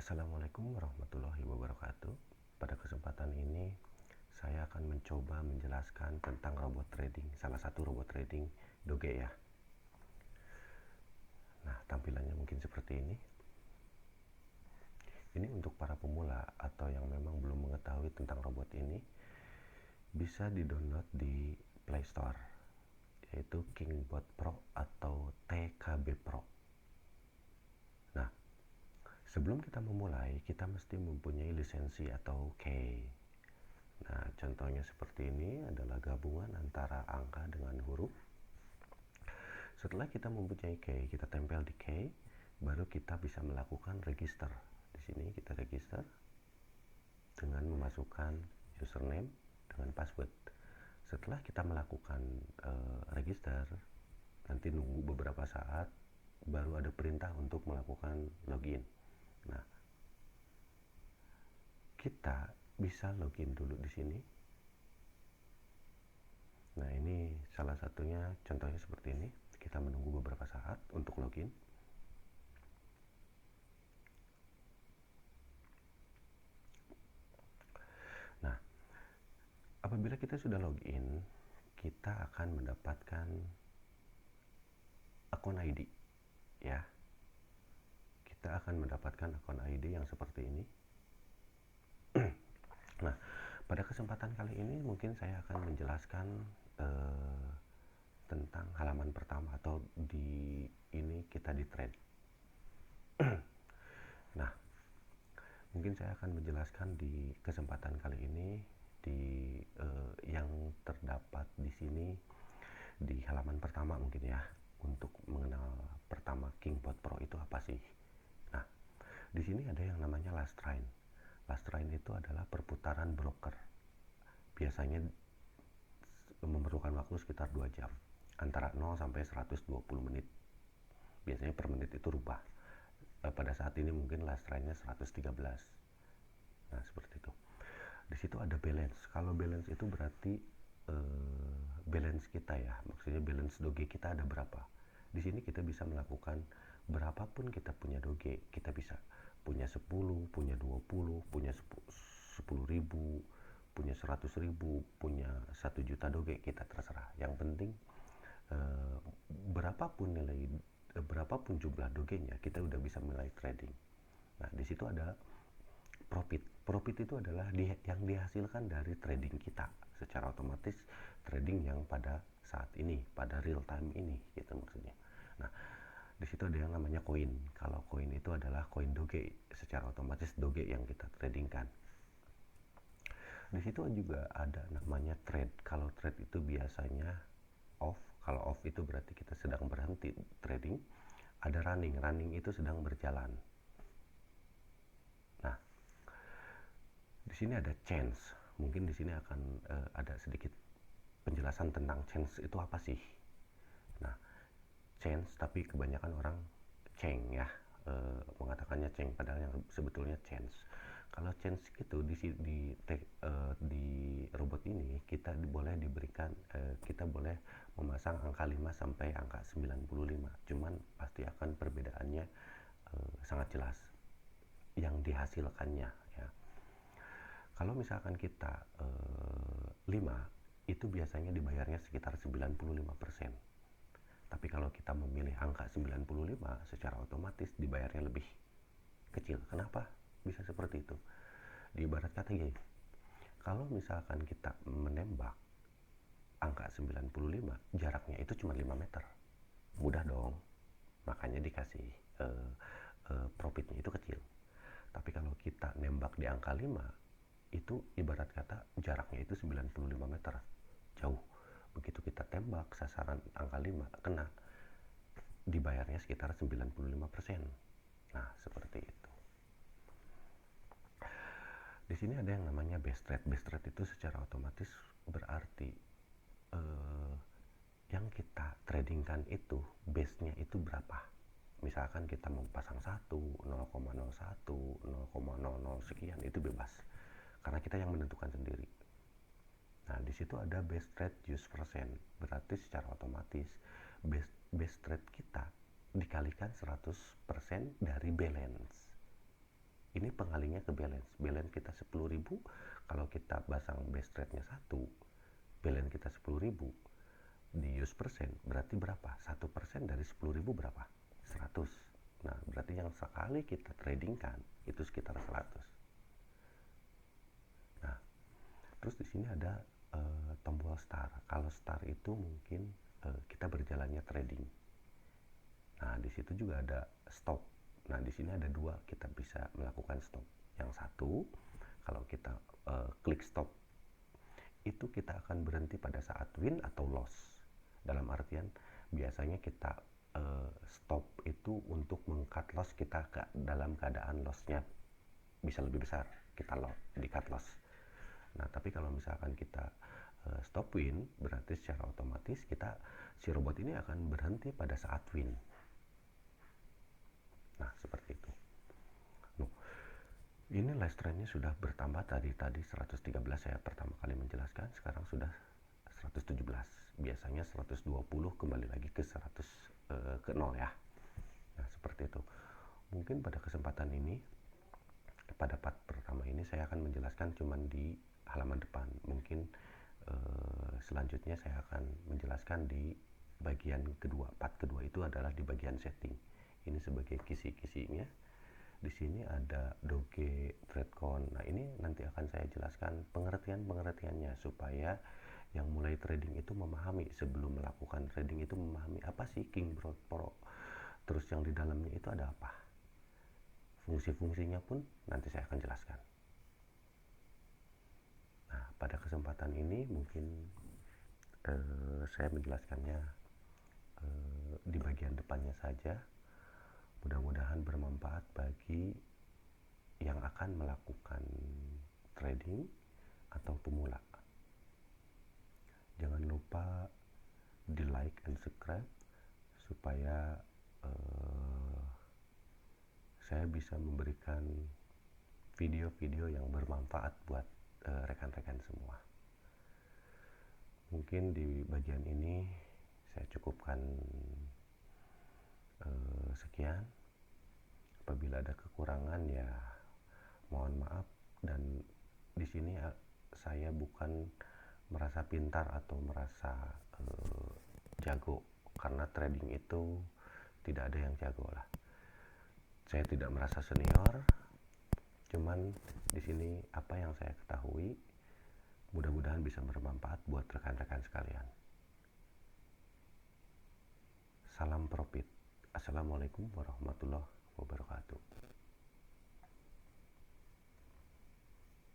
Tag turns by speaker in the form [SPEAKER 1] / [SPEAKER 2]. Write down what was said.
[SPEAKER 1] Assalamualaikum warahmatullahi wabarakatuh. Pada kesempatan ini saya akan mencoba menjelaskan tentang robot trading, salah satu robot trading Doge ya. Nah, tampilannya mungkin seperti ini. Ini untuk para pemula atau yang memang belum mengetahui tentang robot ini, bisa di-download di Play Store, yaitu KingBot Pro atau TKB Pro. Nah, sebelum kita memulai, kita mesti mempunyai lisensi atau key. Nah, contohnya seperti ini adalah gabungan antara angka dengan huruf. Setelah kita mempunyai key, kita tempel di key, baru kita bisa melakukan register. Di sini kita register dengan memasukkan username dengan password. Setelah kita melakukan register, nanti nunggu beberapa saat, baru ada perintah untuk melakukan login. Nah, kita bisa login dulu di sini. Nah, ini salah satunya, contohnya seperti ini. Kita menunggu beberapa saat untuk login. Nah, apabila kita sudah login, kita akan mendapatkan akun ID ya. Kita akan mendapatkan akun ID yang seperti ini. Nah, pada kesempatan kali ini mungkin saya akan menjelaskan tentang halaman pertama, atau di ini kita di trade. Nah, mungkin saya akan menjelaskan di kesempatan kali ini di yang terdapat di sini di halaman pertama mungkin ya, untuk mengenal pertama KingBot Pro itu apa sih. Nah, di sini ada yang namanya last train. Last train itu adalah perputaran broker. Biasanya memerlukan waktu sekitar 2 jam, antara 0 sampai 120 menit. Biasanya per menit itu rubah. Pada saat ini mungkin last trainnya 113. Nah, seperti itu. Di situ ada balance. Kalau balance itu berarti balance kita ya, maksudnya balance Doge kita ada berapa. Di sini kita bisa melakukan berapapun kita punya Doge. Kita bisa punya 10, punya 20, punya 10.000, punya 100.000, punya 1 juta Doge, kita terserah. Yang penting berapapun jumlah Dogenya, kita udah bisa mulai trading. Nah, di situ ada profit. Profit itu adalah yang dihasilkan dari trading kita secara otomatis, trading yang pada saat ini, pada real time ini gitu maksudnya. Nah, di situ ada yang namanya koin. Kalau koin itu adalah koin Doge, secara otomatis Doge yang kita tradingkan. Di situ juga ada namanya trade. Kalau trade itu biasanya off. Kalau off itu berarti kita sedang berhenti trading. Ada running. Running itu sedang berjalan. Nah, di sini ada chance. Mungkin di sini akan ada sedikit penjelasan tentang chance itu apa sih. Nah, chance, tapi kebanyakan orang ceng ya, mengatakannya ceng, padahal yang sebetulnya chance. Kalau chance itu di robot ini kita boleh diberikan, kita boleh memasang angka 5 sampai angka 95. Cuman pasti akan perbedaannya sangat jelas yang dihasilkannya ya. Kalau misalkan kita 5, itu biasanya dibayarnya sekitar 95%. Tapi kalau kita memilih angka 95, secara otomatis dibayarnya lebih kecil. Kenapa bisa seperti itu? Di ibarat kata gini, kalau misalkan kita menembak angka 95, jaraknya itu cuma 5 meter. Mudah dong. Makanya dikasih profitnya itu kecil. Tapi kalau kita nembak di angka 5, itu ibarat kata jaraknya itu 95 meter. Jauh. Begitu kita tembak sasaran angka 5, kena, dibayarnya sekitar 95%. Nah, seperti itu. Di sini ada yang namanya base trade. Base trade itu secara otomatis berarti yang kita tradingkan itu base-nya itu berapa. Misalkan kita mau pasang 1, 0,01, 0,00 sekian, itu bebas. Karena kita yang menentukan sendiri. Nah, di situ ada base trade use percent. Berarti secara otomatis base trade kita dikalikan 100% dari balance. Ini pengalinya ke balance. Balance kita 10.000, kalau kita pasang base rate-nya 1, balance kita 10.000, di use persen berarti berapa? 1% dari 10.000 berapa? 100. Nah, berarti yang sekali kita tradingkan itu sekitar 100. Nah, terus di sini ada tombol star. Kalau star itu mungkin kita berjalannya trading. Nah, di situ juga ada stop. Nah, di sini ada dua, kita bisa melakukan stop. Yang satu, kalau kita klik stop, itu kita akan berhenti pada saat win atau loss. Dalam artian, biasanya kita stop itu untuk meng-cut loss kita dalam keadaan lossnya bisa lebih besar, kita di cut loss. Nah, tapi kalau misalkan kita stop win, berarti secara otomatis si robot ini akan berhenti pada saat win. Nah, seperti itu. Ini last trendnya sudah bertambah, tadi 113 saya pertama kali menjelaskan, sekarang sudah 117. Biasanya 120 kembali lagi ke 100 ke 0 ya. Nah, seperti itu. Mungkin pada kesempatan ini, pada part pertama ini saya akan menjelaskan cuman di halaman depan. Mungkin selanjutnya saya akan menjelaskan di bagian kedua. Part kedua itu adalah di bagian setting. Ini sebagai kisi-kisinya. Di sini ada Doge, TradeCon. Nah, ini nanti akan saya jelaskan pengertiannya supaya yang mulai trading itu memahami, sebelum melakukan trading itu memahami apa sih Kingbird Pro. Terus yang di dalamnya itu ada apa? Fungsi-fungsinya pun nanti saya akan jelaskan. Nah, pada kesempatan ini mungkin saya menjelaskannya di bagian depannya saja. Mudah-mudahan bermanfaat bagi yang akan melakukan trading atau pemula. Jangan lupa di like and subscribe supaya saya bisa memberikan video-video yang bermanfaat buat rekan-rekan semua. Mungkin di bagian ini saya cukupkan sekian. Apabila ada kekurangan ya mohon maaf, dan di sini saya bukan merasa pintar atau merasa jago, karena trading itu tidak ada yang jago lah. Saya tidak merasa senior, cuman di sini apa yang saya ketahui mudah-mudahan bisa bermanfaat buat rekan-rekan sekalian. Salam profit. Assalamualaikum warahmatullahi wabarakatuh.